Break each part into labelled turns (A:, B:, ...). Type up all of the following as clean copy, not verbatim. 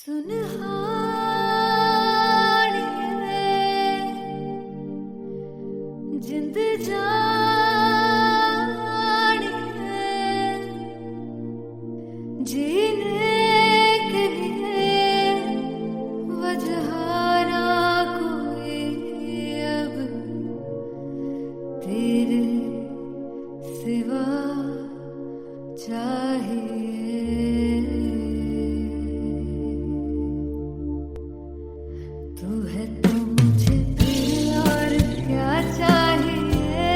A: सुनहारिए जिंद जानिए जीने के लिए वजह ना कोई अब तेरे सिवा चाहिए। तू है तो मुझे फिर और क्या चाहिए।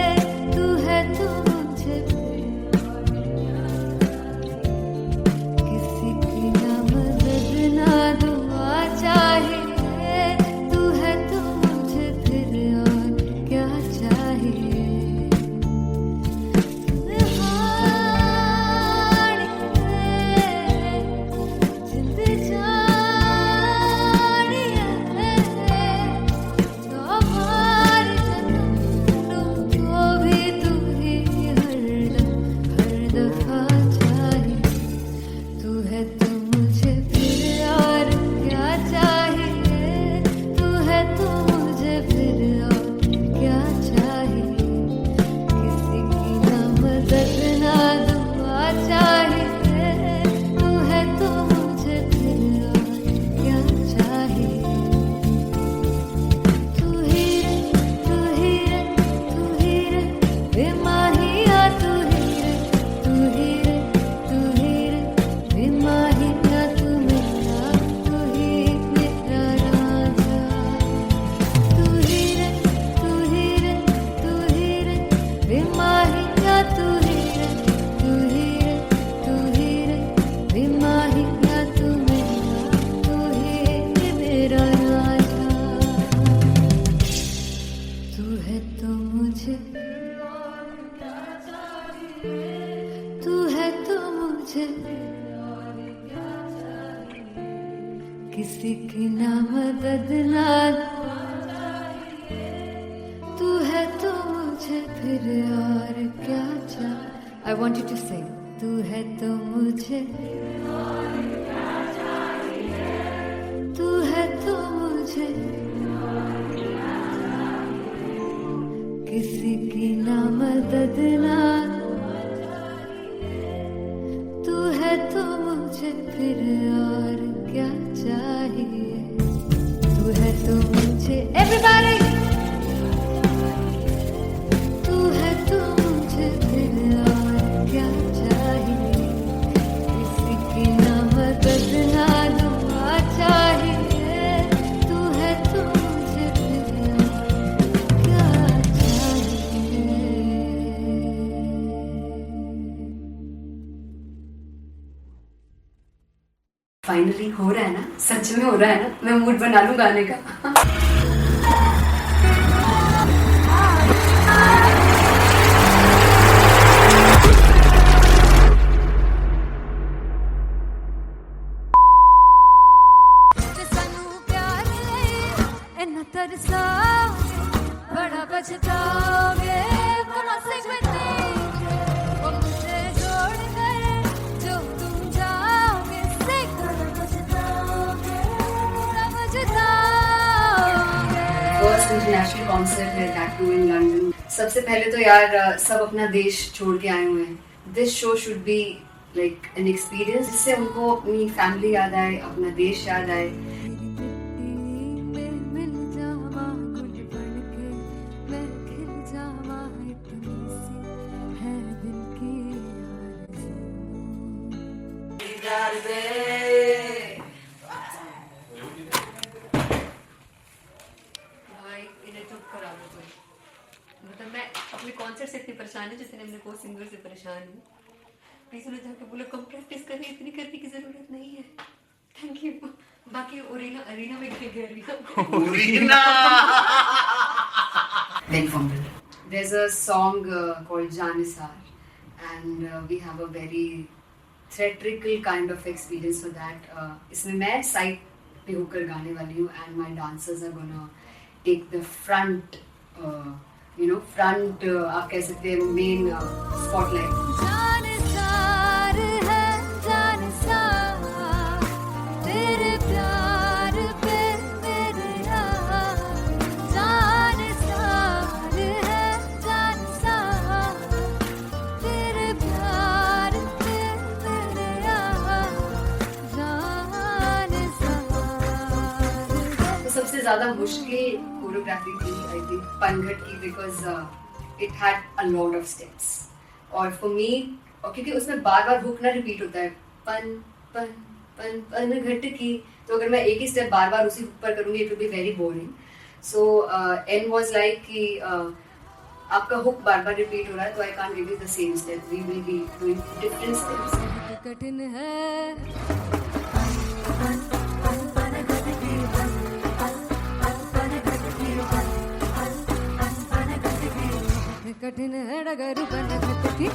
A: तू है तो मुझे फिर और क्या चाहिए। किसी की ना मदद ना दुआ चाहिए। तू है तो मुझे फिर और क्या चाहिए। किसी की ना मदद ना तू है तो मुझे फिर और क्या चाहिए। I want you to sing. तू है तो मुझे तू है तो मुझे किसी की ना मदद ना तू है तो मुझे फिर और क्या चाहिए। तू है तो मुझे everybody तू है तो मुझे फिर और क्या चाहिए। किसी की ना मदद ना दुआ चाहिए। तू है तो मुझे फिर और क्या चाहिए।
B: फाइनली हो रहा है ना, सच में हो रहा है ना। मैं मूड बना लूं गाने का।
A: बड़ा बचताओगे कौन से मुझे छोड़ कर जो तुम जाओगे से
B: फर्स्ट इंटरनेशनल कॉन्सर्ट है दैट टू इन लंदन। सबसे पहले तो यार सब अपना देश छोड़ के आए हुए हैं। This show should be like an experience जिससे उनको अपनी फैमिली याद आए, अपना देश याद आए। मतलब मैं अपने कॉन्सर्ट से इतनी परेशान हूँ जितने अपने को सिंगर से परेशान हूँ। प्लीज उन्हें जाके बोलो कम प्रैक्टिस करनी, इतनी करने की जरूरत नहीं है। Thank you. बाकी अरीना में गए There's a song called Janisar and we have a very theatrical kind of experience for that. इसमें मैं साइड पे होकर गाने वाली हूँ and my dancers are gonna take the front आप कह सकते हैं मेन स्पॉटलाइट।
A: जानिसार है जानिसार तेरे प्यार
B: सबसे ज्यादा मुश्किल कोरियोग्राफी थी आई थिंक पनघट की, because it had a lot of steps और फॉर मी, और क्योंकि उसमें बार बार हुक ना रिपीट होता है, पन पन पन पनघट की, तो अगर मैं एक ही स्टेप बार बार उसी हुक पर करूंगी it will be very boring. So and was like कि आपका हुक बार बार रिपीट हो रहा है तो I can't give you the same step, we will be doing different steps.
A: कठिन है कठिन है डगर पनघट की.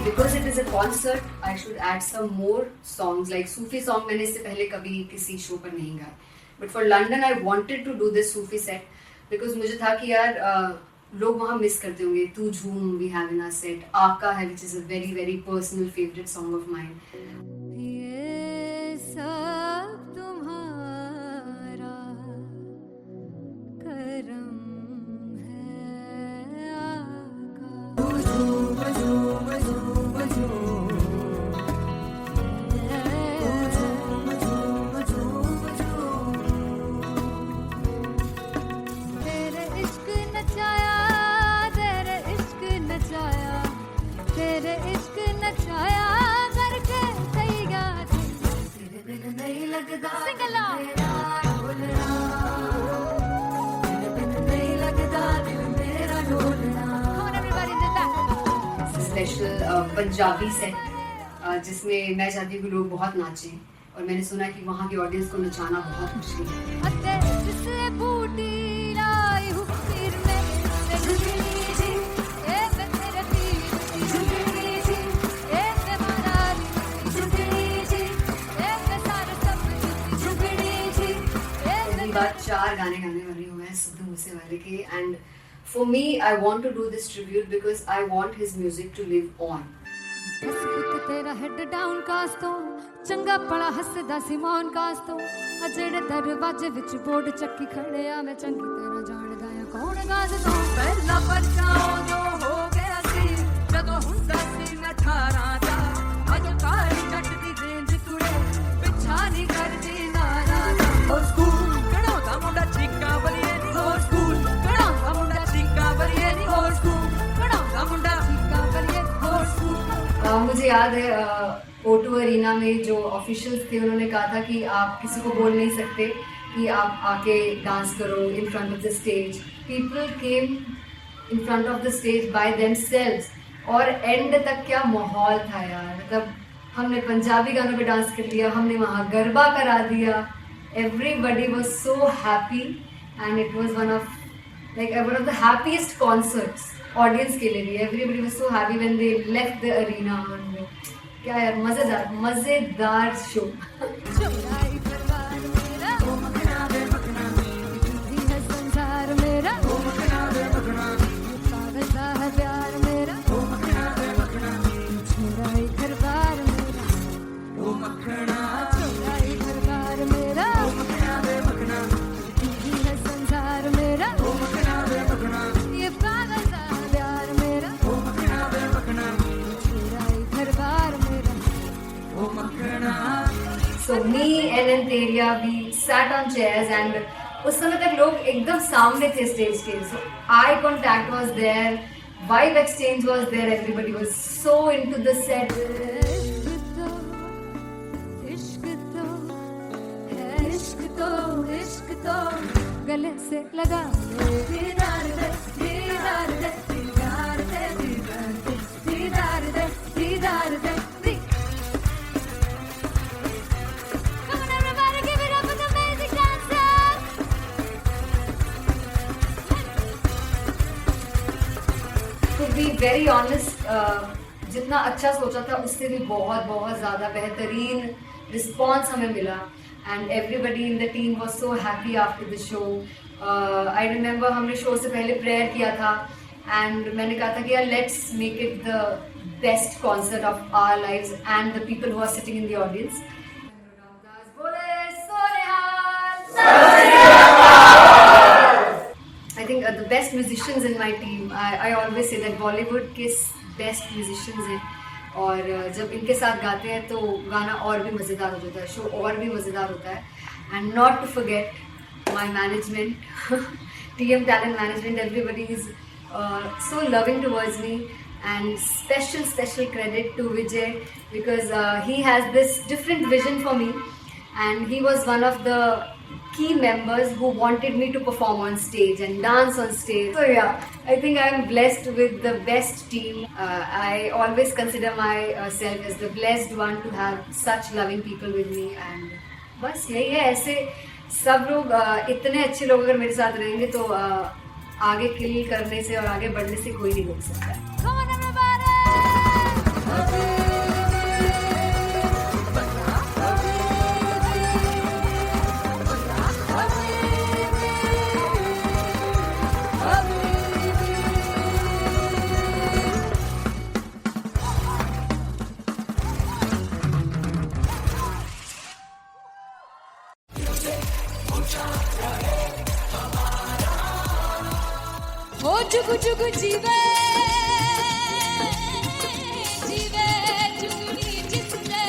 B: Because it is a concert, I should add some more songs like Sufi song. मैंने इससे पहले कभी किसी शो पर नहीं गाया. But for London, I wanted to do this Sufi set because मुझे था कि यार लोग वहाँ मिस करते होंगे. तू झूम we have in our set. आका है which is a very very personal favorite song of mine.
A: ये सब तुम्हारा करम है आका. तेरे इश्क नचाया, तेरे इश्क नचाया, तेरे इश्क नचाया करके तैयार. तेरे बिन नहीं लगता सिंगला ढोलना, तेरे बिन नहीं लगता दिल मेरा ढोलना. Come on everybody do that.
B: Special Punjabi set जिसमें मैं चाहती हूँ कि लोग बहुत नाचें और मैंने सुना कि वहाँ की ऑडियंस को नचाना बहुत मुश्किल है.
A: अते जिससे बूटी लाई हूँ पीर में ते झुकनी जी, ए मैं तेरे पीर की झुकनी जी, ए मैं महारानी की झुकनी जी, ए मैं सारे सब की झुकनी जी, ए
B: पहली बार 4 गाने गाने वाली हूँ मैं सिद्धू मूसेवाले के. And for me I want to do this tribute because I want his music to live on.
A: बस पुत तेरा हेड डाउन कास तो चंगा पड़ा हसदा सी मौन कास तो आ जेड़े दरवाजे विच बोर्ड चक्की खड़े आ मैं चंगी तरह जानदा आ कौन गाज तो.
C: पहला बचाओ जो हो गया सी जदों हुंदा सी मैं 18 दा अज काली जट दी रेंज कुड़े पिछा नहीं करदी नारा दा. हो स्कूल कढ़ाउंदा मुंडा चीका बलिए नी, हो स्कूल कढ़ाउंदा मुंडा चीका बलिए नी, हो स्कूल कढ़ाउंदा मुंडा चीका बलिए नी, हो स्कूल.
B: मुझे याद है O2 अरीना में जो ऑफिशियल्स थे उन्होंने कहा था कि आप किसी को बोल नहीं सकते कि आप आके डांस करो in front of the stage. People came in front of the stage by themselves और एंड तक क्या माहौल था यार. मतलब हमने पंजाबी गानों पे डांस कर लिया, हमने वहाँ गरबा करा दिया. Everybody was so happy and it was one of the happiest concerts audience के लिए भी. Everybody was so happy when they left the arena. क्या यार मजेदार शो.
A: चुराई परवार मेरा ओ मखना बे मखना भी है संसार मेरा ओ मखना बे मखना पागल सा है प्यार मेरा ओ मखना बे मखना चुराई परवार मेरा
C: ओ मखना
A: चुराई परवार मेरा ओ मखना बे मखना भी है संसार मेरा
C: ओ मखना बे मखना
A: ये पागल सा है प्यार मेरा
C: ओ मखना बे मखना
A: चुराई परवार मेरा.
C: ओ मखना.
B: So me and Anteria, we sat on chairs and उस समय तक लोग एकदम सामने थे स्टेज के. So eye contact was there, vibe exchange was there, everybody was so into the set.
A: इश्क तो है, इश्क तो गले से लगा दीदार दे दीदार दे दीदार दे दीदार दे दीदार दे. Come on everybody, give it up for the amazing dancers.
B: To be very honest, जितना अच्छा सोचा था उससे भी बहुत बहुत ज़्यादा बेहतरीन रिस्पॉन्स हमें मिला. And everybody in the team was so happy after the show. I remember हमने शो से पहले प्रेयर किया था एंड मैंने कहा था कि यार let's make it the best concert of our lives and the people who are sitting in the audience. I think the best musicians in my team. I always say that Bollywood के best musicians हैं और जब इनके साथ गाते हैं तो गाना और भी मज़ेदार हो जाता है, शो और भी मज़ेदार होता है. And not to forget my management, TM Talent Management, everybody is so loving towards me. And special credit to Vijay because he has this different vision for me, and he was one of the key members who wanted me to perform on stage and dance on stage. So yeah, I think I am blessed with the best team. I always consider myself as the blessed one to have such loving people with me, and बस यही है. ऐसे सब लोग इतने अच्छे लोग अगर मेरे साथ रहेंगे तो आगे किल करने से और आगे बढ़ने से कोई नहीं रोक सकता है.
A: Come on everybody! ओ जुगु जुगु जीवे जीवे जुगनी जिसने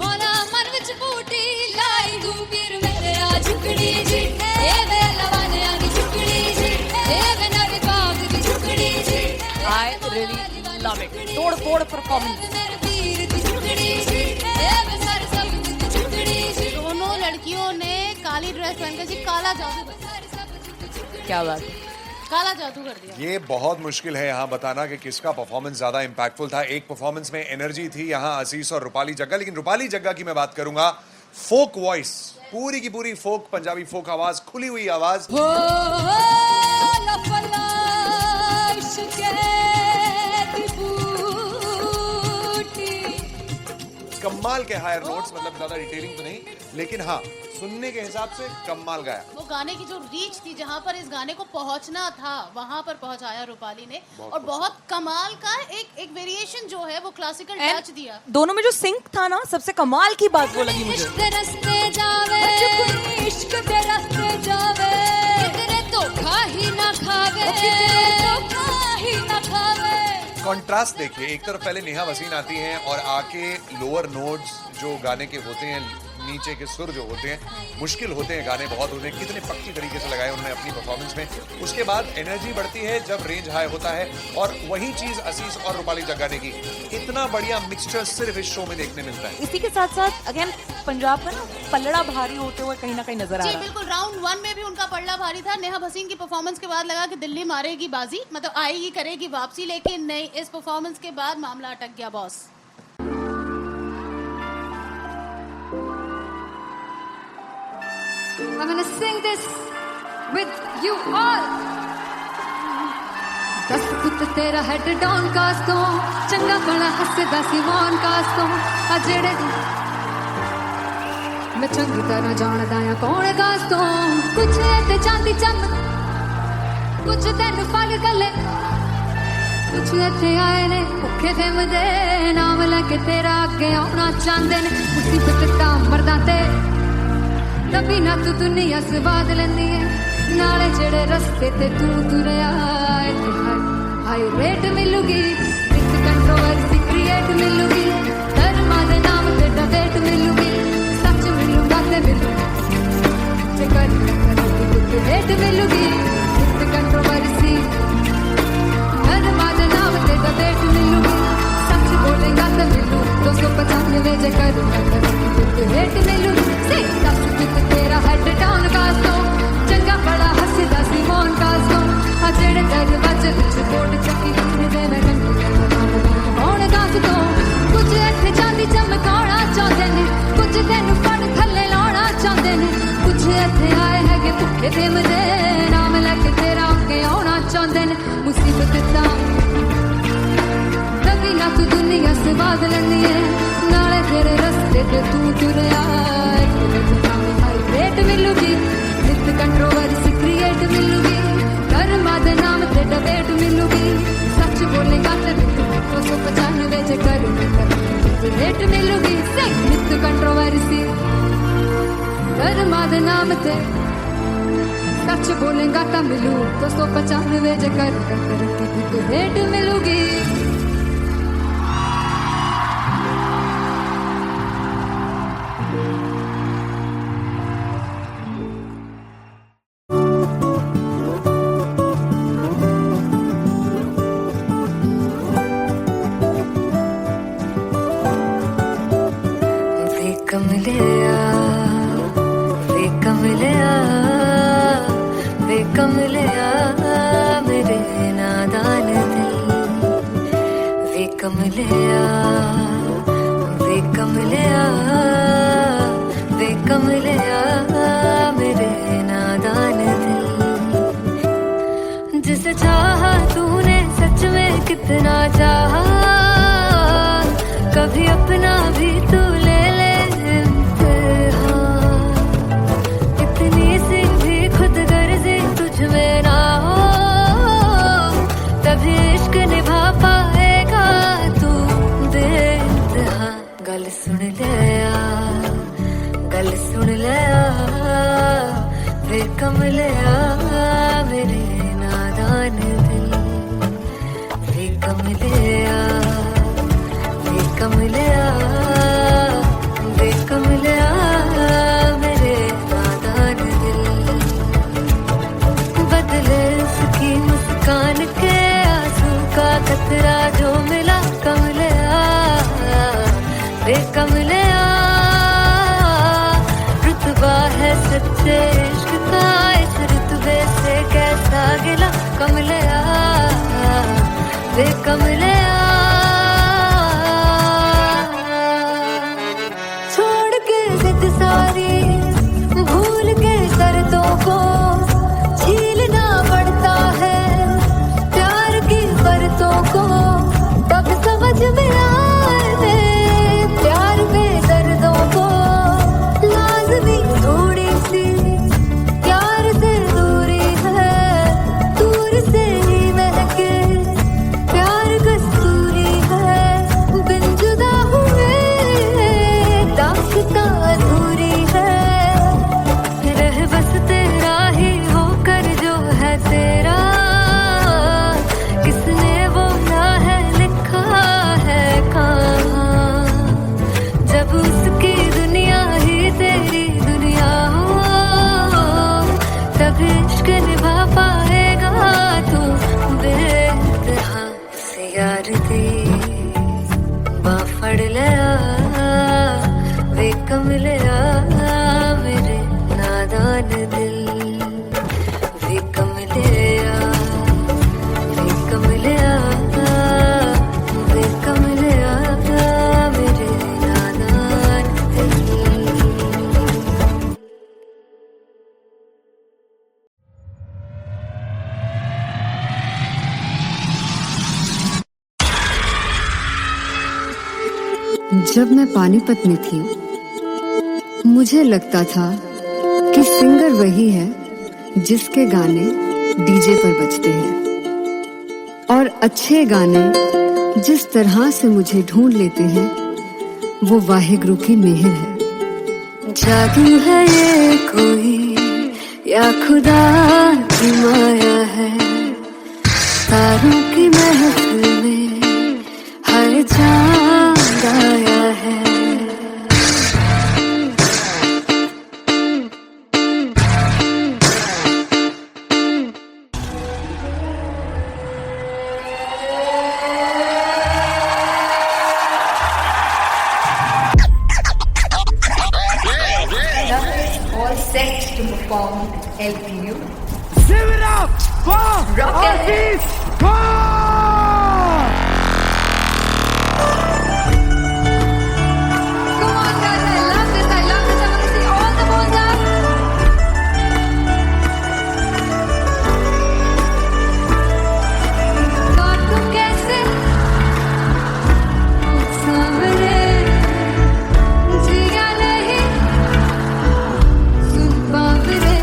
A: मोला मन विच बूटी लाई हूँ वीर मेरा झुकड़ी जी ए वे लवाने आनी झुकड़ी जी ए वे नवी बाग की झुकड़ी जी.
D: I really love it. तोड़ परफॉर्मेंस.
A: मेरे वीर की झुकड़ी जी ए वे सारे सब की झुकड़ी जी.
E: दोनों लड़कियों ने काली ड्रेस पहनकर जी काला जादू,
D: क्या बात है.
E: काला जादू कर दिया.
F: ये बहुत मुश्किल है यहाँ बताना कि किसका परफॉर्मेंस ज्यादा इम्पैक्टफुल था. एक परफॉर्मेंस में एनर्जी थी यहाँ असीस और रूपाली जग्गा, लेकिन रूपाली जग्गा की मैं बात करूंगा. फोक वॉइस, पूरी की पूरी फोक, पंजाबी फोक आवाज, खुली हुई आवाज.
A: हो लफला इश्क़ की बूटी.
F: कमाल के हायर नोट्स, मतलब ज्यादा डिटेलिंग तो नहीं, लेकिन हाँ सुनने के हिसाब से कमाल गाया.
E: वो गाने की जो रीच थी, जहाँ पर इस गाने को पहुंचना था वहां पर पहुंचाया रूपाली ने. और बहुत कमाल का एक वेरिएशन जो है वो क्लासिकल टच दिया.
D: दोनों में जो सिंक था ना, सबसे कमाल की बात वो लगी मुझे.
A: इश्क़ दे रस्ते जावे इश्क़ दे रस्ते जावे कितने धोखा ही ना खावे धोखा ही ना खावे.
F: कॉन्ट्रास्ट देखिए, एक तरफ पहले नेहा वसीन आती हैं और आके लोअर नोट्स जो गाने के होते हैं, नीचे के सुर जो होते हैं, मुश्किल होते हैं, गाने बहुत होते हैं, कितने पक्की तरीके से लगाए उन्होंने अपनी परफॉर्मेंस में. उसके बाद एनर्जी बढ़ती है जब रेंज हाई होता है, और वही चीज असीस और रूपाली जग्गा ने की. इतना बढ़िया मिक्सचर सिर्फ इस शो में देखने मिलता है.
D: इसी के साथ साथ अगेन पंजाब का ना पलड़ा भारी होते हुए कहीं ना कहीं नजर आ
E: जी
D: रहा है.
E: बिल्कुल. राउंड 1 में भी उनका पल्ला भारी था. नेहा भसीन की परफॉर्मेंस के बाद लगा कि दिल्ली मारेगी बाजी, मतलब आएगी करेगी वापसी, लेकिन नहीं, इस परफॉर्मेंस के बाद मामला अटक गया boss.
A: I'm gonna sing this with you all. दस पुत तेरा हेड डाउन कास तो चंगा बड़ा हसदा सी मौन कास तो आ जेड़े मैं चंगी तरह जानदा आ कौन कास तो. कुछ ते चांदी चमक कुछ तेन फल गले कुछ इत्थे आए ने भुखे फिमदे नाम लैके तेरा अगे आउणा चाहंदे ने. मुसीबत तां मरदा ते तभी ना तू दुनिया स्वाद लेंदी है नाले जेड़े रस्ते ते तू तुरया. हाई रेट मिलूगी विद कंट्रोवर्सी क्रिएट मिलूगी धर्मा दे नाम ते डिबेट मिलूगी. सच मिलूगा ते मिलूगा जे कर कुछ रेट मिलूगी विद कंट्रोवर्सी धर्मा दे नाम ते डिबेट मिलूगी. सच बोलेगा ते मिलू 295 जे करूंगा कुछ रेट मिलूगी. तेरा हेड डाउन कास तो चंगा बड़ा हसदा सी मौन कास तो आ जेड़े दरवाजे विच कोट चक्की दे मैं कौन कास तो. कुछ इत्थे चांदी चमकाउणा चाहंदे ने कुछ तैनू फड़ थल्ले लाउणा चाहंदे ने. कुछ इत्थे आए हैगे भुखे फिमदे नाम लैके तेरा अगे आउणा चाहंदे ने. मुसीबत तां तभी ना तू दुनिया स्वाद लैंदी है नाले तेरे रस्ते ते तू तुरया. रेट मिलूगी विद कंट्रोवर्सी क्रिएट मिलूगी कर्मा दे नाम ते डिबेट मिलूगी. सच बोलेगा ते 295 जे करूंगा रेट मिलूगी. विद कंट्रोवर्सी कर्मा दे नाम ते सच बोलेगा तो मिलू 295 जगह करती तो हेट मिलूगी
C: कमलिया मेरे नादान दिल वे कमलिया मेरे नादान दिल जिसे चाहा तूने सच में कितना चाहा कभी अपना भी तू ले ले इम्तिहान इतनी सी भी खुद गर्जी तुझ में ना हो तभी इश्क निभा पाएगा तू बेइंतहा गल सुन ले वे कमलिया मेरे नादान दिल वे कमलिया मेरे नादान दिल बदले उसकी मुस्कान के आंसू का कतरा जो मिला कमलिया वे कमलिया रुतबा है सच्चे इश्क का इस रुतबे से कैसा गिला कमलिया वे कमलिया छोड़ के जिद सारी भूल के शर्तों को झीलना पड़ता है प्यार की शर्तों को तब समझ में आए प्यार में दर्दों को लाज़मी थोड़ी सी प्यार से दूरी है दूर से ही महके प्यार कस्तूरी है बिन जुदा हुए दास्तां अधूरी है रह बस तेरा ही होकर जो है तेरा किसने वो ना है लिखा है कहाँ जब उसकी दुनिया ही तेरी दुनिया हो तब इश्क निभा पाएगा तू बेइंतहा से यार दी बांह फड़ लिया वे कमलिया मेरे नादान दिल वे कमलिया मेरे नादान दिल
B: जब मैं पानीपत में थी मुझे लगता था कि सिंगर वही है जिसके गाने डीजे पर बजते हैं और अच्छे गाने जिस तरह से मुझे ढूंढ लेते हैं वो वाहिगुरु की मेहर है
C: जादू है ये कोई या खुदा की माया है तारों की महफिल में हर चांद आया है
B: all set to perform LPU.
G: Give it up for Artist
A: Come on guys, I love this. I want to see all the balls up. God तुम कैसे सामने जिया नहीं सुन बाबरे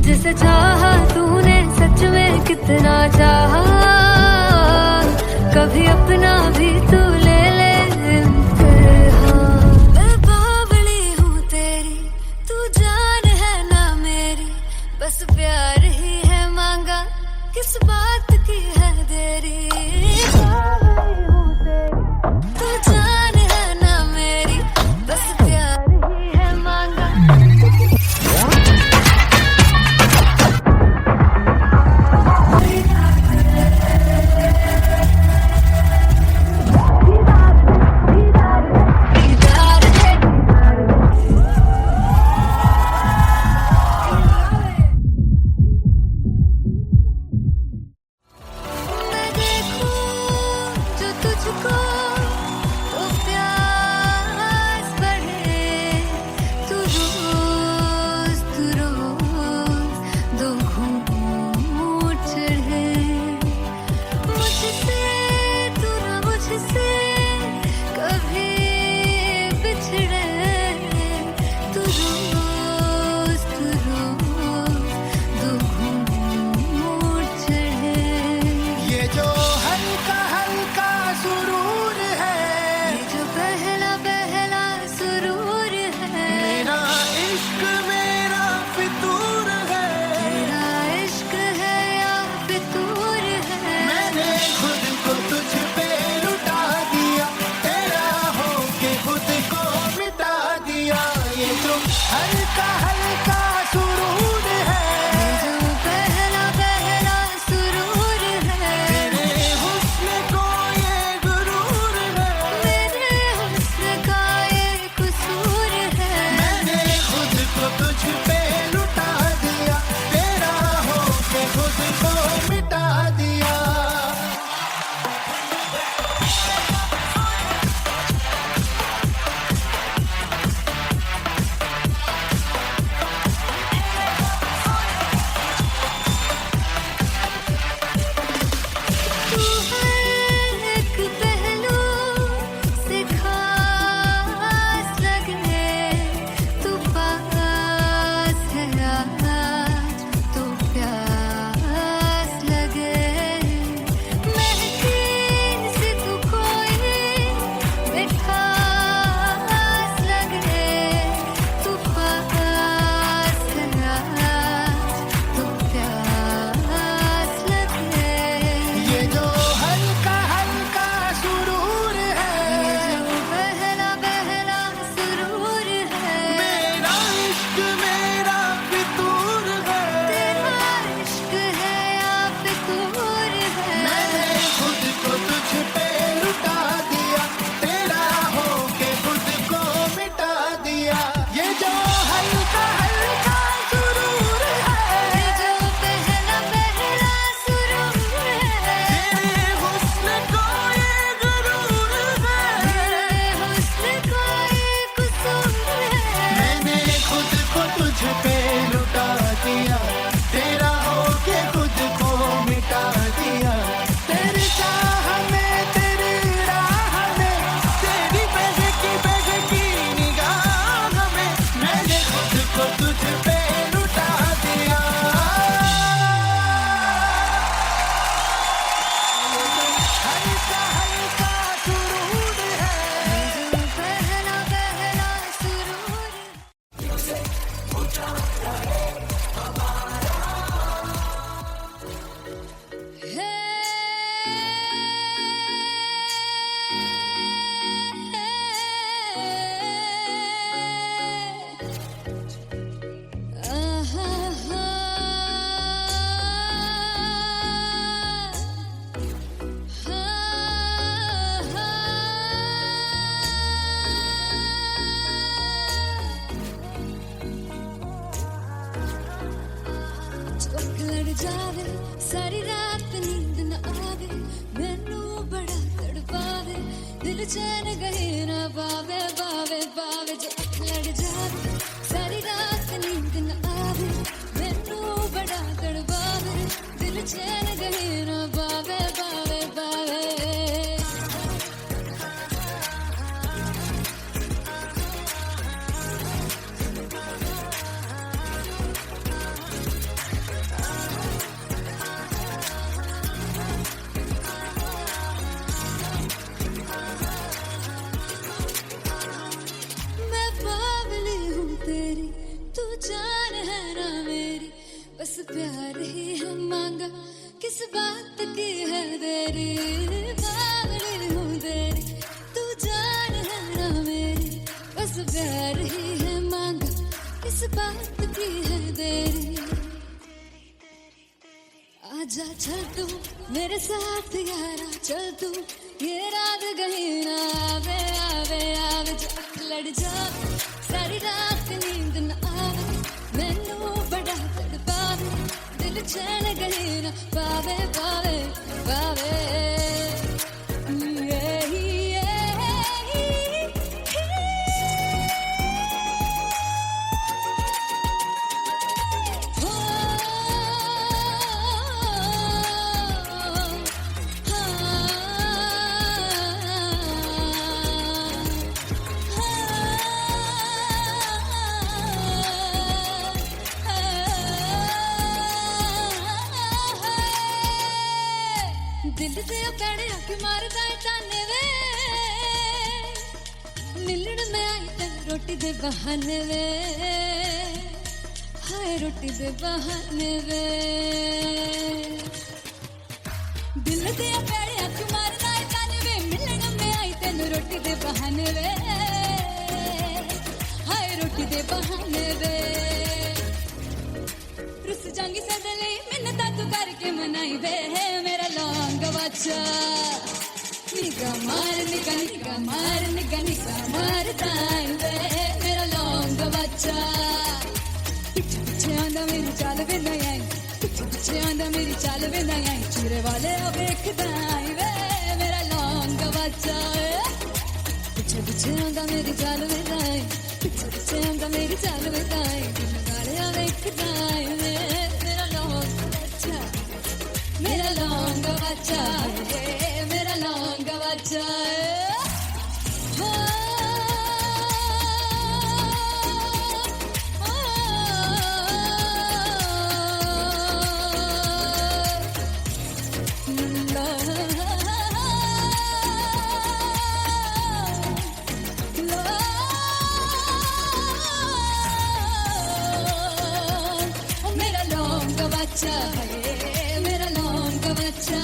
A: जिसे चाहा तूने सच में कितना चाहा, कभी अपना भी तू ले ले इम्तिहान। मैं बावली हूँ तेरी, तू जान है ना मेरी, बस प्यार ही है मांगा, किस बात की है देरी। बावली हूँ तेरी, तू जान है ना मेरी, बस प्यार ही है मांगा। मैं देखूं जो तुझको तो प्यास बढ़े, तू रोज दो घूंट चढ़े। मुझसे तू ना मुझसे कभी बिछड़े, तू रोज दो घूंट चढ़े।
G: ये जो हल्का हल्का सुरूर है,
A: ये जो पहला पहला सुरूर है,
G: मेरा इश्क मेरा फितूर है।
A: तेरा इश्क है या फितूर है।
G: मैंने खुद को तुझ पे लुटा दिया, तेरा होके खुद को मिटा दिया। ये जो हल्का हल्का सुरूर है,
A: ये जो पहला पहला सुरूर है,
G: तेरे हुस्न को ये गुरूर है।
A: मेरे हुस्न का ये कसूर है।
G: मैंने खुद को तुझ पे लुटा दिया, तेरा होके खुद को मिटा दिया।
A: तू हर एक पहलू से खास लगे, तू पास है आज तो प्यास लगे। महके से तू कोई मिठास लगे, तू पास है आज तो प्यास लगे।
G: ये जो हल्का हल्का सुरूर है,
A: ये जो पहला पहला सुरूर है,
G: मेरा इश्क मेरा फितूर है।
A: तेरा इश्क है या फितूर है।
G: मैंने खुद को तुझ पे लुटा दिया, तेरा होके खुद को मिटा दिया। ये जो हल्का हल्का सुरूर है,
A: ये जो पहला पहला सुरूर है,
G: तेरे हुस्न को ये गुरूर है।
A: मेरे हुस्न का ये कसूर है।
G: मैंने खुद को तुझ पे लुटा दिया, तेरा होके खुद को मिटा दिया। तेरी चाह में तेरी राह में, तेरी बहकी निगाह में, मैंने खुद को तुझ पे लुटा दिया। हल्का हल्का सुरूर है,
A: ये जो पहला पहला सुरूर है। चौक लड़ जावे, सारी रात नींद न आवे, मैनू बड़ा तड़पावे, दिल चैन गहे ना पावे पावे पावे। चौक लड़ जावे, सारी रात नींद न आवे, मैनू बड़ा तड़पावे, दिल चैन गहे ना पावे पावे पावे। बस प्यार ही है मांगा, किस बात की है देरी, बावड़ी हूँ देरी, तू जान है ना मेरी, बस प्यार ही है मांगा, किस बात की है देरी। आजा चल तू मेरे साथ यारा, चल तू ये रात कहीं ना आवे, आवे आवे जो अख लड़ जावे, सारी रात नींद न आवे, मैनू बड़ा तड़पावे, दिल चैन कहीं ना पावे, पावे पावे। दिल से पैड़े आके मारदा है ताने वे, मिलन में आई तेन रोटी दे बहाने वे, हाय रोटी दे बहाने वे। दिल से पैड़े आके मारदा है ताने वे, मिलन में आई तेन रोटी दे बहाने वे, हाय रोटी दे बहाने वे। रुस जांगी सदले मिन्नता तू करके मनाई वे, मेरा लौंग बच्चा निगा मार निगा निगा मार निगा निगा मारता है वे, मेरा लौंग बच्चा। पीछे पीछे आंदा मेरी चाल वे नहीं आई, पीछे पीछे आंदा मेरी चाल वे नहीं आई, चूरे वाले अब देखदा है वे, मेरा लौंग बच्चा। पीछे पीछे आंदा मेरी चाल वे नहीं आई, पीछे पीछे आंदा मेरी चाल वे नहीं आई, दिल वाले अब देखदा है वे, मेरा लौंग बच्चा, मेरा लौंग बच्चा, मेरा लौंग बच्चा। मेरा लौंग बच्चा, मेरा लौंग बच्चा,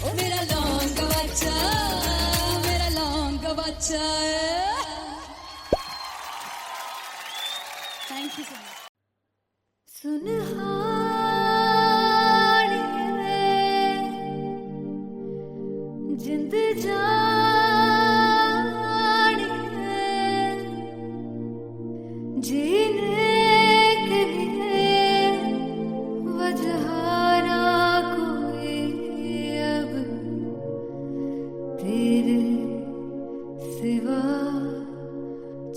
A: ओ मेरा लौंग बच्चा, मेरा लौंग बच्चा। Thank you so much. सुनहारी जिंद जानी जीने के लिए वजह ना कोई अब तेरे सिवा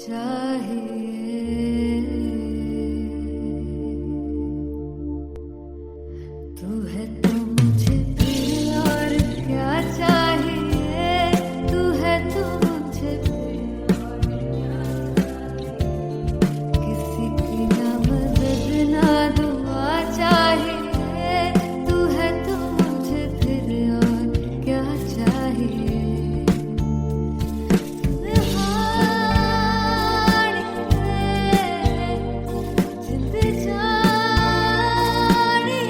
A: चाहिए। तू है तो मुझे फिर और क्या चाहिए, तू है तो मुझे फिर और क्या चाहिए। किसी की ना मदद ना दुआ चाहिए, तू है तो मुझे फिर और क्या चाहिए। सुनहारी जिंद जानी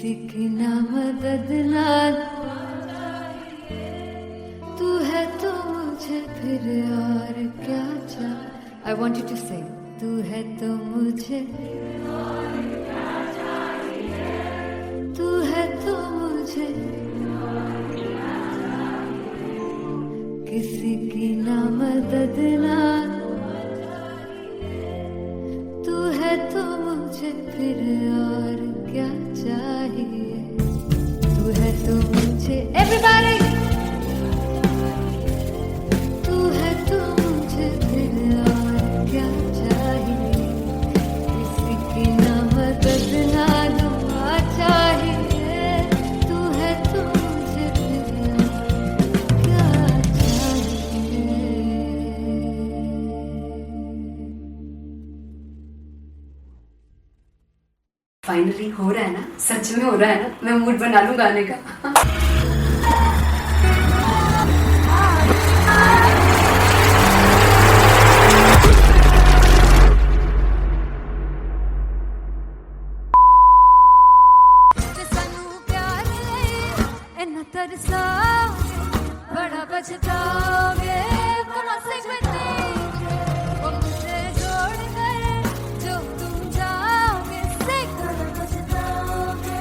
A: किसी की ना मदद ना तू है तो मुझे फिर और क्या चाहिए. I want you to sing. तू है तो मुझे तू है तो मुझे किसी की ना मदद ना तू है तो मुझे फिर और क्या चाहिए. तू है तो मुझे everybody तू है तो मुझे फिर और क्या चाहिए. किसी की ना मदद ना दुआ चाहिए. तू है तो मुझे फिर और क्या चाहिए.
B: फाइनली हो रहा है ना, सच में हो रहा है ना. मैं मूड बना लूं गाने का.
A: ਤੇ ਸਾਨੂੰ ਪਿਆਰ ਲਈ ਇੰਨਾ ਤਰਸਾਓਗੇ, ਬੜਾ ਪਛਤਾਓਗੇ. बड़ा से वो मुझे छोड़ कर जो तुम जाओगे से बड़ा पछताओगे,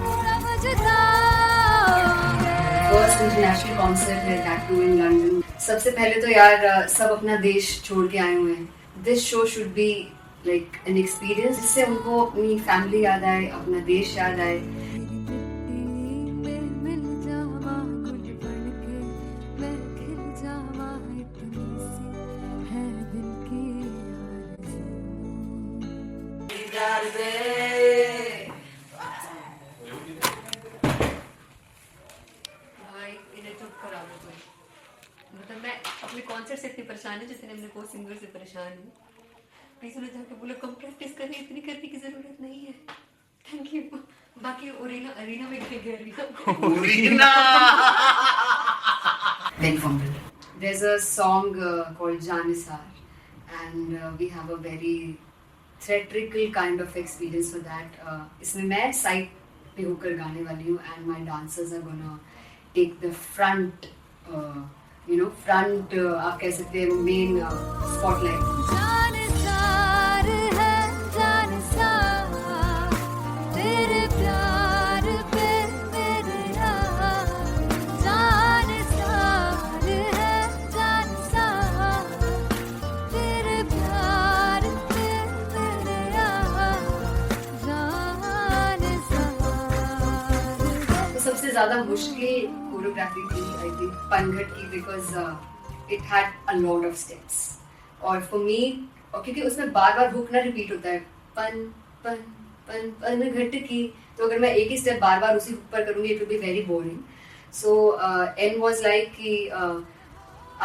A: बड़ा पछताओगे.
B: फर्स्ट इंटरनेशनल कॉन्सर्ट है दैट टू इन लंदन. सबसे पहले तो यार सब अपना देश छोड़ के आए हुए हैं. This show should be like an experience जिससे उनको अपनी फैमिली याद आए, अपना देश याद आए.
A: मिल जावा गुल बन के मैं खिल जावा, इतनी सी है दिल की आरज़ू.
B: भाई इन्हें चुप करा दो कोई. मतलब मैं अपने कॉन्सर्ट से इतनी परेशान हूँ जितने अपने को सिंगर से परेशान हूँ. प्लीज उन्हें जाके बोलो कम प्रैक्टिस करनी, इतनी करने की जरूरत नहीं है. Thank you. बाकी अरीना में गई arena very vulnerable. There's a song called Janisar, and we have a very theatrical kind of experience for that. इसमें मैं साइड पे होकर गाने वाली हूँ, and my dancers are gonna take the front, front आप कह सकते हैं main spotlight.
A: जानसार है जानसार, तेरे प्यार पे मेरे यार. जानसार है जानसार, तेरे प्यार पे मेरे यार. जानसार है.
B: तो सबसे ज्यादा मुश्किल कोरियोग्राफी थी आई थिंक पनघट की, because it had a lot of steps. और फॉर मी, और क्योंकि उसमें बार बार हुक ना रिपीट होता है, पन पन पन पनघट की, तो अगर मैं एक ही स्टेप बार बार उसी हुक पर करूंगी it will be very boring. So and was like कि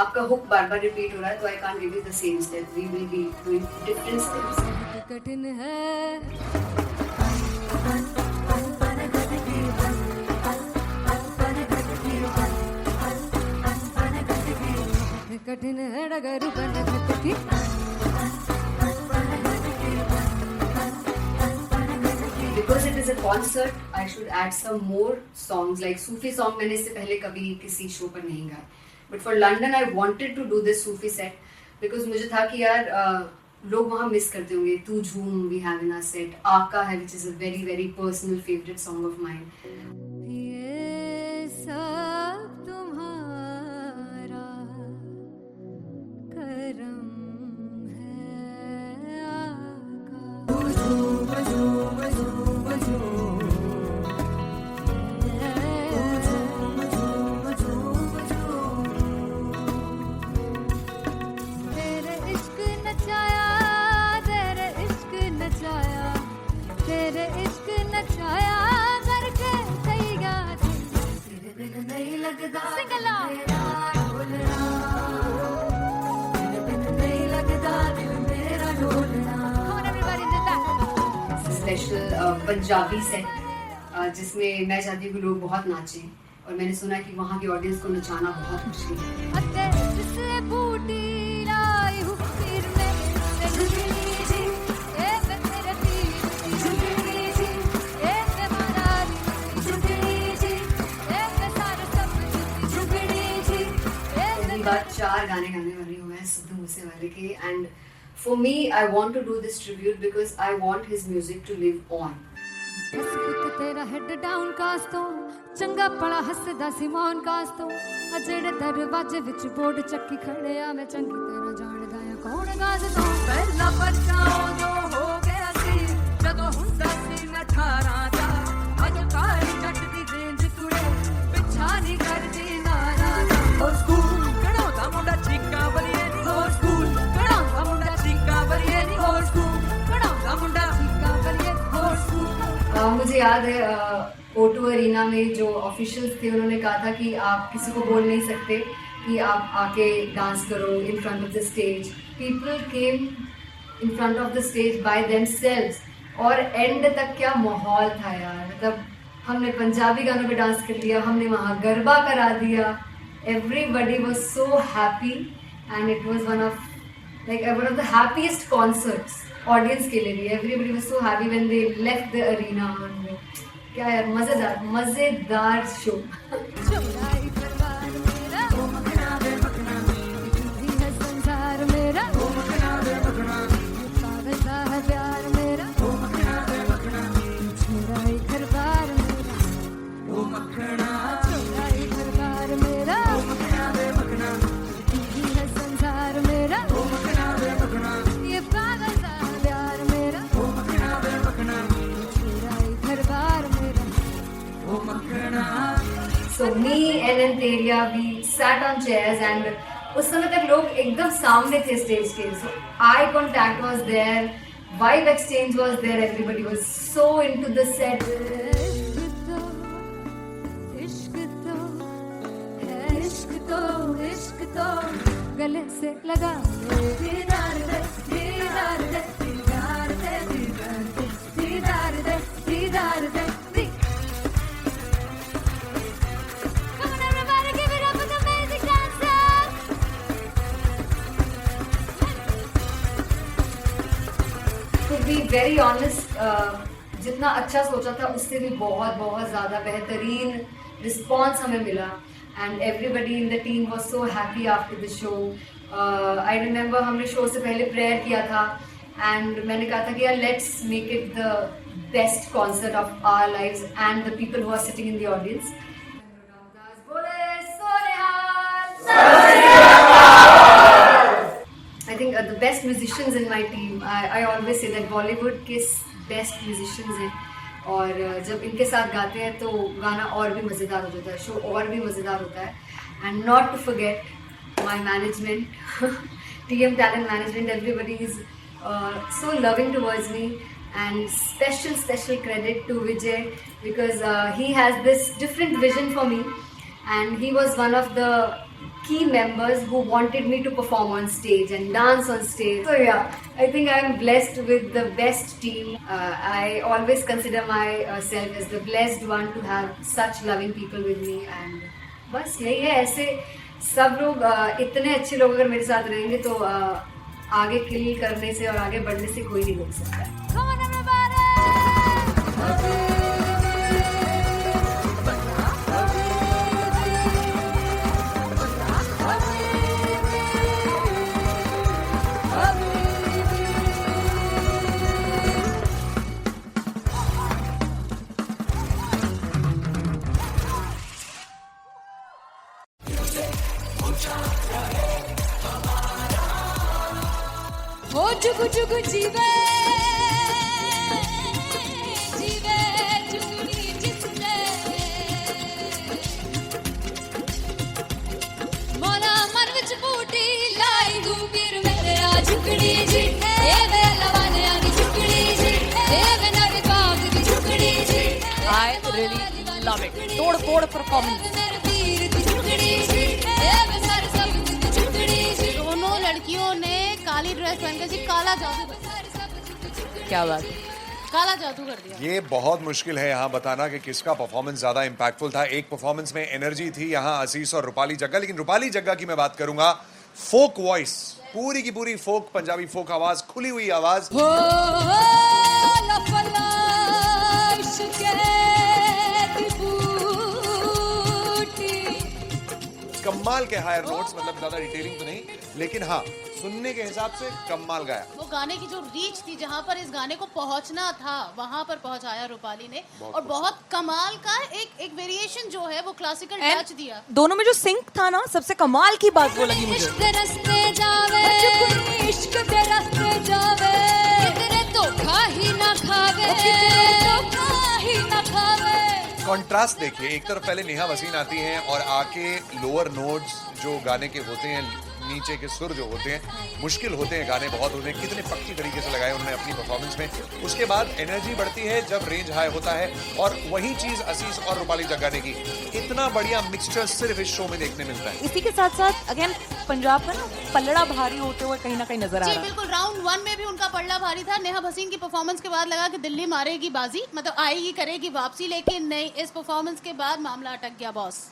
B: आपका हुक बार बार रिपीट हो रहा है तो I can't give you the same step, we will be doing different steps.
A: कठिन है कठिन है डगर बनघट की.
B: Because it is a concert, I should add some more songs. Like Sufi song मैंने इससे पहले कभी किसी शो पर नहीं गाया. But for London, I wanted to do this Sufi set because मुझे था कि यार लोग वहाँ मिस करते होंगे. तू झूम we have in our set. आका है which is a very very personal favorite song of mine.
A: ये सब तुम्हारा करम है आका. तेरे इश्क नचाया, तेरे इश्क नचाया, तेरे इश्क नचाया करके सैया तेरे बिन नहीं लगदा. Sing along. तेरे बिन नहीं लगदा दिल मेरा ढोलना. Come on everybody do that.
B: Special Punjabi set जिसमें मैं चाहती हूँ कि लोग बहुत नाचें, और मैंने सुना कि वहाँ की ऑडियंस को नचाना बहुत मुश्किल है.
A: अते जिसने बूटी लाई हूँ फिर में से झुकनी जी, ए मैं तेरे पीर की झुकनी जी, ए मैं मारा दी
B: पहली बार 4 गाने गाने वाली हूँ मैं सिद्धू मूसेवाले के. And for me I want to do this tribute because I want his music to live on.
A: बस पुੱਤ ਤੇਰਾ ਹੈਡ ਡਾਊਨ ਕਾਸ ਤੋਂ ਚੰਗਾ ਭਲਾ ਹੱਸਦਾ ਸੀ ਮੌਨ ਕਾਸ ਤੋਂ ਆ ਜਿਹੜੇ ਦਰਵਾਜ਼ੇ ਵਿੱਚ ਬੋਰਡ ਚੱਕੀ ਖੜਿਆ ਮੈਂ ਚੰਗੀ ਤਰ੍ਹਾਂ ਜਾਣਦਾ ਆ ਕੌਣ ਗਾਜ਼ ਤੋਂ.
C: ਪਹਿਲਾ ਬੱਚਾ ਉਦੋਂ ਹੋ ਗਿਆ ਸੀ ਜਦੋਂ ਹੁੰਦਾ ਸੀ ਮੈਂ 18 ਦਾ ਅੱਜ ਕਾਲੀ ਜੱਟ ਦੀ ਰੇਂਜ ਕੁੜੇ ਪਿੱਛਾ ਨਹੀਂ ਕਰਦੀ ਨਾਰਾ ਦਾ. ਹੋਰ ਸਕੂਲ ਕਢਾਉਂਦਾ ਮੁੰਡਾ ਚੀਕਾਂ ਬਲੀਏ ਨੀ ਹੋਰ ਸਕੂਲ ਕਢਾਉਂਦਾ ਮੁੰਡਾ ਚੀਕਾਂ ਬਲੀਏ ਨੀ ਹੋਰ ਸਕੂਲ ਕਢਾਉਂਦਾ ਮੁੰਡਾ ਚੀਕਾਂ ਬਲੀਏ ਹੋਰ ਸਕੂਲ.
B: मुझे याद है O2 अरीना में जो ऑफिशियल्स थे उन्होंने कहा था कि आप किसी को बोल नहीं सकते कि आप आके डांस करो in front of the stage. People came in front of the stage by themselves और एंड तक क्या माहौल था यार. मतलब हमने पंजाबी गानों पे डांस कर लिया, हमने वहाँ गरबा करा दिया. Everybody was so happy and it was one of the happiest concerts audience के लिए भी. Everybody was so happy when they left the arena. क्या यार मजेदार शो.
A: चौराई परिवार मेरा ओ मखना दे मखना जी है संसार मेरा ओ मखना दे मखना पागल सा है प्यार मेरा ओ मखना दे मखना चौराई परिवार मेरा ओ मखना चौराई परिवार मेरा ओ मखना दे मखना जी है संसार मेरा ओ मखना दे मखना ये पागल सा है प्यार मेरा ओ मखना दे मखना चौराई परिवार मेरा ओ मखना.
B: So me and Anteria, we sat on chairs and उस समय तक लोग एकदम सामने थे स्टेज के. So eye contact was there, vibe exchange was there, everybody was so into the set.
A: इश्क तो है इश्क तो गले से लगा दीदार दे दीदार दे दीदार दे दीदार दे दीदार दे दीदार दे. Come on everybody, give it up for the amazing dancers.
B: To be very honest, जितना अच्छा सोचा था उससे भी बहुत ज़्यादा बेहतरीन रिस्पॉन्स हमें मिला. And everybody in the team was so happy after the show. I remember हमने शो से पहले प्रेयर किया था एंड मैंने कहा था कि यार let's make it the best concert of our lives and the people who are sitting in the audience. I think the best musicians in my team, I always say that Bollywood के best musicians हैं और जब इनके साथ गाते हैं तो गाना और भी मज़ेदार हो जाता है, शो और भी मज़ेदार होता है. And not to forget my management, TM Talent Management, everybody is so loving towards me. And special credit to Vijay because he has this different vision for me and he was one of the key members who wanted me to perform on stage and dance on stage. So yeah, I think I'm blessed with the best team. I always consider myself as the blessed one to have such loving people with me. And बस यही है, ऐसे सब लोग इतने अच्छे लोग अगर मेरे साथ रहेंगे तो आगे किल करने से और आगे बढ़ने से कोई नहीं रोक सकता है.
A: Come on everybody. हो जुग जुग जीवे जीवे जुगनी जिसने मोना मन विच बूटी लाई गुबीर मेरे आ झुकड़ी जी ए वे लवाने आगी झुकड़ी जी ए वे नवी बाग की झुकड़ी जी.
D: I really love it. तोड़ फोड़ performance.
A: मेरे वीर की झुकड़ी जी ए वे सर सब की झुकड़ी जी.
E: दोनों लड़कियों ने काली ड्रेस पहनकर जी काला जादू
D: क्या बात है.
E: काला जादू कर दिया.
F: ये बहुत मुश्किल है यहाँ बताना कि किसका परफॉर्मेंस ज्यादा इम्पैक्टफुल था. एक परफॉर्मेंस में एनर्जी थी यहाँ असीस और रूपाली जग्गा, लेकिन रूपाली जग्गा की मैं बात करूंगा. फोक वॉइस, पूरी की पूरी फोक, पंजाबी फोक आवाज, खुली हुई आवाज.
A: हो लफला इश्क़ दी बूटी
F: कमाल के हायर नोट्स, मतलब ज्यादा डिटेलिंग तो नहीं, लेकिन हाँ सुनने के हिसाब से कमाल गाया।
E: वो गाने की जो रीच थी, जहाँ पर इस गाने को पहुंचना था वहां पर पहुंचाया रूपाली ने, और बहुत कमाल का एक वेरिएशन जो है वो क्लासिकल टच दिया।
D: दोनों में जो सिंक था ना, सबसे कमाल की बात वो लगी मुझे।
A: इश्क दे रस्ते जावे, इश्क दे रस्ते जावे, कितने धोखा ही ना खावे, धोखा ही ना खावे।
F: कॉन्ट्रास्ट देखिए, एक तरफ पहले नेहा वसीन आती हैं और आके लोअर नोट्स जो गाने के होते हैं, नीचे के सुर जो होते हैं, मुश्किल होते हैं गाने बहुत होते हैं, कितने पक्की तरीके से लगाए उन्होंने अपनी परफॉर्मेंस में। उसके बाद एनर्जी बढ़ती है जब रेंज हाई होता है, और वही चीज असीस और रूपाली जगाने की, इतना बढ़िया मिक्सचर सिर्फ इस शो में देखने मिलता है।
D: इसी के साथ साथ अगेन पंजाब का ना पलड़ा भारी होते हुए कहीं ना कहीं नजर आ
E: जी
D: रहा है।
E: बिल्कुल, राउंड 1 में भी उनका पलड़ा भारी था। नेहा भसीन की परफॉर्मेंस के बाद लगा कि दिल्ली मारेगी बाजी, मतलब आएगी करेगी वापसी, लेकिन नहीं, इस परफॉर्मेंस के बाद मामला अटक गया बॉस।